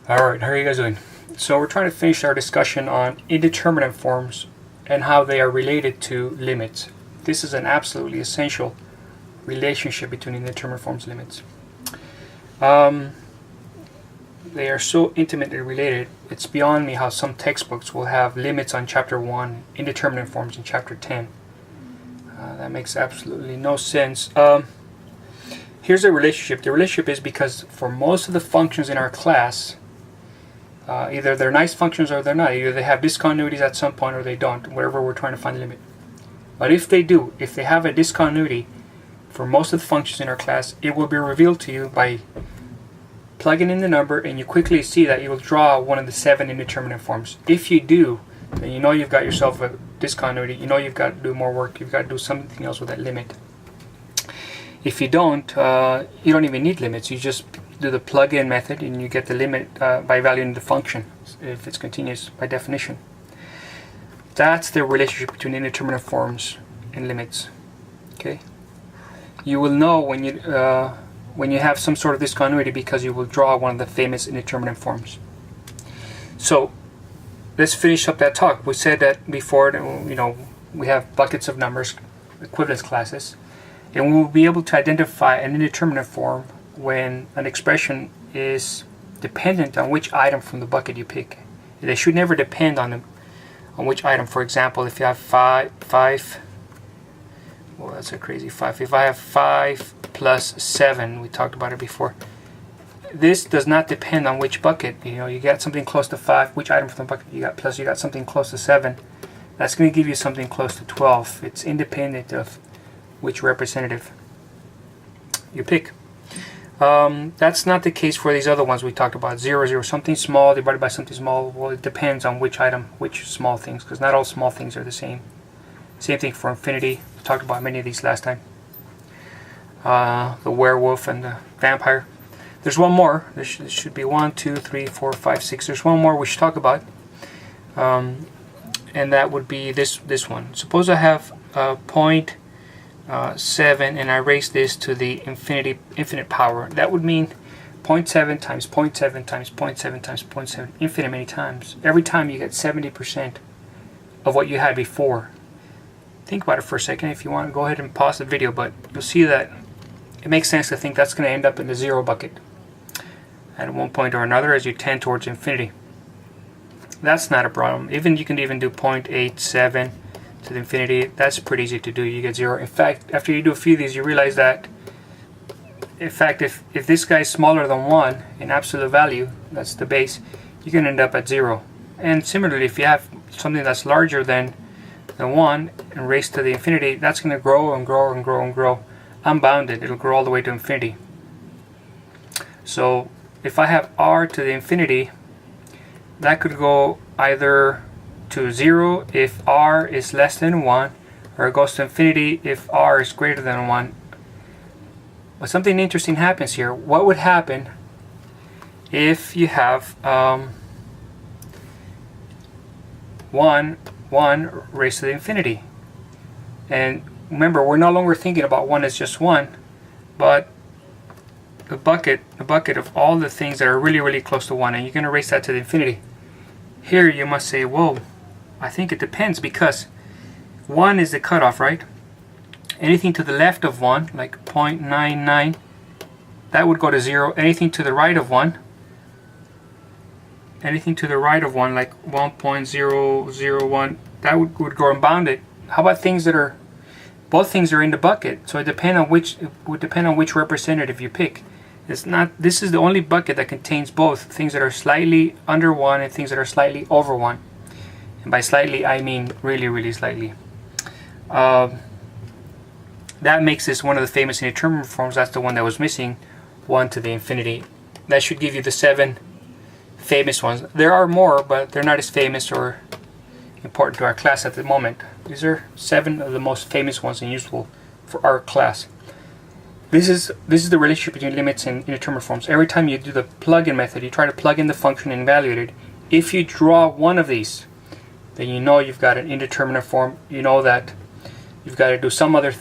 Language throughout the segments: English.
Alright, how are you guys doing? So we're trying to finish our discussion on indeterminate forms and how they are related to limits. This is an absolutely essential relationship between indeterminate forms and limits. They are so intimately related, it's beyond me how some textbooks will have limits on chapter 1, indeterminate forms in chapter 10. That makes absolutely no sense. Here's the relationship. The relationship is because for most of the functions in our class, either they're nice functions or they're not. Either they have discontinuities at some point or they don't, wherever we're trying to find the limit. But if they do, if they have a discontinuity for most of the functions in our class, it will be revealed to you by plugging in the number, and you quickly see that you will draw one of the 7 indeterminate forms. If you do, then you know you've got yourself a discontinuity. You know you've got to do more work. You've got to do something else with that limit. If you don't, you don't even need limits. You just do the plug-in method and you get the limit by valuing the function if it's continuous by definition. That's the relationship between indeterminate forms and limits. Okay, you will know when you have some sort of discontinuity because you will draw one of the famous indeterminate forms. So let's finish up that talk. We said that before, we have buckets of numbers, equivalence classes, and we will be able to identify an indeterminate form when an expression is dependent on which item from the bucket you pick. They should never depend on which item. For example, if you have five, well, that's a crazy 5. If I have 5 plus 7, we talked about it before, this does not depend on which bucket. You got something close to 5, which item from the bucket you got, plus you got something close to 7. That's going to give you something close to 12. It's independent of which representative you pick. That's not the case for these other ones we talked about. 0, 0, something small divided by something small. Well, it depends on which item, which small things, because not all small things are the same. Same thing for infinity. We talked about many of these last time. The werewolf and the vampire. There's one more. There should be 1, 2, 3, 4, 5, 6. There's one more we should talk about, and that would be this one. Suppose I have 0.7 and I raise this to the infinite power. That would mean 0.7 times 0.7 times 0.7 times 0.7, infinite many times. Every time you get 70% of what you had before. Think about it for a second. If you want, go ahead and pause the video, but you'll see that it makes sense to think that's going to end up in the 0 bucket at one point or another as you tend towards infinity. That's not a problem. You can even do 0.87 to the infinity. That's pretty easy to do. You get 0. In fact, after you do a few of these, you realize that, in fact, if this guy is smaller than 1 in absolute value, that's the base, you can end up at 0. And similarly, if you have something that's larger than 1 and raised to the infinity, that's going to grow and grow and grow and grow. Unbounded. It'll grow all the way to infinity. So if I have r to the infinity, that could go either to 0 if r is less than 1, or it goes to infinity if r is greater than 1. But something interesting happens here. What would happen if you have 1 raised to the infinity? And remember, we're no longer thinking about 1 as just 1, but the bucket of all the things that are really, really close to 1, and you're going to raise that to the infinity. Here you must say, whoa, I think it depends, because 1 is the cutoff, right? Anything to the left of 1, like 0.99, that would go to 0. Anything to the right of 1, like 1.001, that would go unbounded. How about things that are, both things are in the bucket? So it would depend on which representative you pick. This is the only bucket that contains both things that are slightly under 1 and things that are slightly over 1. And by slightly, I mean really, really slightly. That makes this one of the famous indeterminate forms. That's the one that was missing, 1 to the infinity. That should give you the 7 famous ones. There are more, but they're not as famous or important to our class at the moment. These are 7 of the most famous ones and useful for our class. This is the relationship between limits and indeterminate forms. Every time you do the plug-in method, you try to plug in the function and evaluate it. If you draw one of these, then you know you've got an indeterminate form. You know that you've got to do some other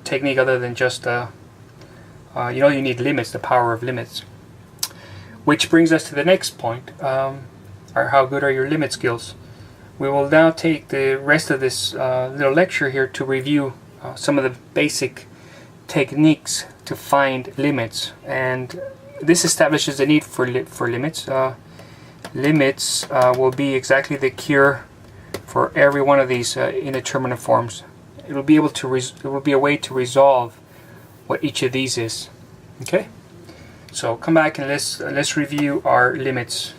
technique other than just you need limits, the power of limits. Which brings us to the next point, how good are your limit skills? We will now take the rest of this little lecture here to review some of the basic techniques to find limits, and this establishes the need for limits. Limits will be exactly the cure for every one of these indeterminate forms. It will be able to it will be a way to resolve what each of these is. Okay, so come back and let's review our limits.